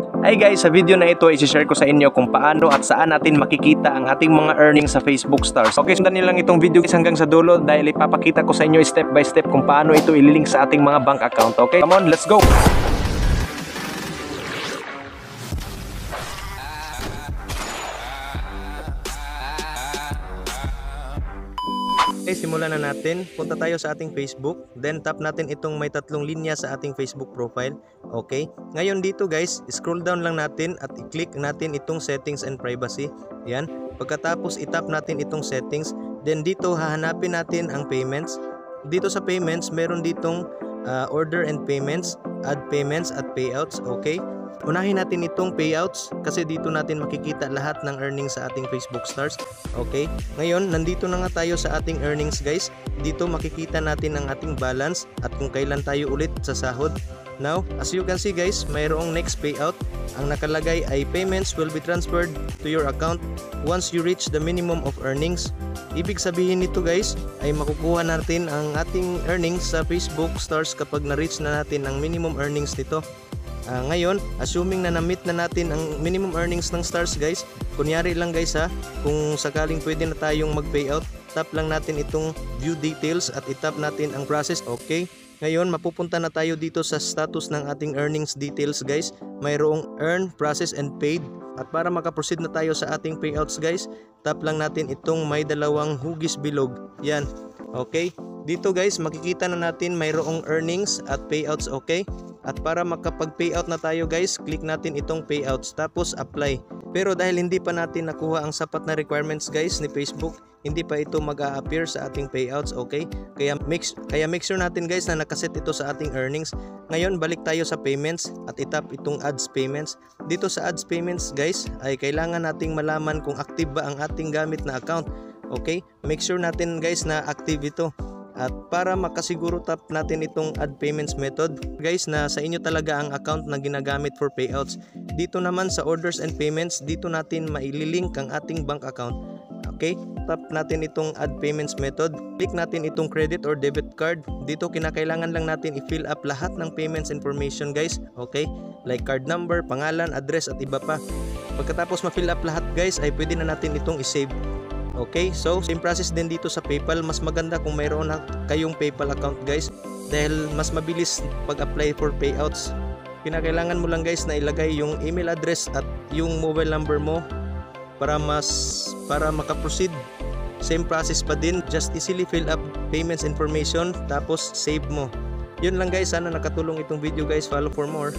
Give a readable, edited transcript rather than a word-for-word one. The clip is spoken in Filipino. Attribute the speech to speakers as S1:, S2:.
S1: Ay guys, sa video na ito i-share ko sa inyo kung paano at saan natin makikita ang ating mga earnings sa Facebook Stars. Okay, sundan niyo lang itong video guys hanggang sa dulo dahil ipapakita ko sa inyo step by step kung paano ito ililink sa ating mga bank account. Okay, come on, let's go! Okay, simulan na natin. Punta tayo sa ating Facebook. Then tap natin itong may tatlong linya sa ating Facebook profile. Okay. Ngayon dito guys, scroll down lang natin at i-click natin itong settings and privacy. Yan. Pagkatapos i-tap natin itong settings. Then dito hahanapin natin ang payments. Dito sa payments, meron ditong order and payments, add payments at payouts. Okay. Unahin natin itong payouts kasi dito natin makikita lahat ng earnings sa ating Facebook Stars. Okay. Ngayon, nandito na nga tayo sa ating earnings guys. Dito makikita natin ang ating balance at kung kailan tayo ulit sa sahod. Now, as you can see guys, mayroong next payout. Ang nakalagay ay payments will be transferred to your account once you reach the minimum of earnings. Ibig sabihin nito guys ay makukuha natin ang ating earnings sa Facebook Stars kapag na-reach na natin ang minimum earnings nito. Ngayon, assuming na na-meet na natin ang minimum earnings ng Stars guys, kunyari lang guys kung sakaling pwede na tayong mag-payout, tap lang natin itong view details at itap natin ang process. Okay. Ngayon, mapupunta na tayo dito sa status ng ating earnings details guys. Mayroong earn, process, and paid. At para makaproceed na tayo sa ating payouts guys, tap lang natin itong may dalawang hugis bilog. Yan. Okay. Dito guys, makikita na natin mayroong earnings at payouts. Okay. At para makapag-payout na tayo guys, click natin itong payouts tapos apply. Pero dahil hindi pa natin nakuha ang sapat na requirements guys ni Facebook, hindi pa ito mag-a-appear sa ating payouts. Okay? Kaya make sure natin guys na nakaset ito sa ating earnings. Ngayon balik tayo sa payments at itap itong ads payments. Dito sa ads payments guys ay kailangan nating malaman kung active ba ang ating gamit na account. Okay? Make sure natin guys na active ito. At para makasiguro tap natin itong add payments method guys na sa inyo talaga ang account na ginagamit for payouts. Dito naman sa orders and payments, dito natin maililink ang ating bank account. Okay, tap natin itong add payments method. Click natin itong credit or debit card. Dito kinakailangan lang natin i-fill up lahat ng payments information guys. Okay, like card number, pangalan, address at iba pa. Pagkatapos ma-fill up lahat guys ay pwede na natin itong i-save. Okay, so same process din dito sa PayPal. Mas maganda kung mayroon na kayong PayPal account guys dahil mas mabilis pag-apply for payouts. Kinakailangan mo lang guys na ilagay yung email address at yung mobile number mo para makaproceed. Same process pa din, just easily fill up payments information tapos save mo. Yun lang guys, sana nakatulong itong video guys. Follow for more.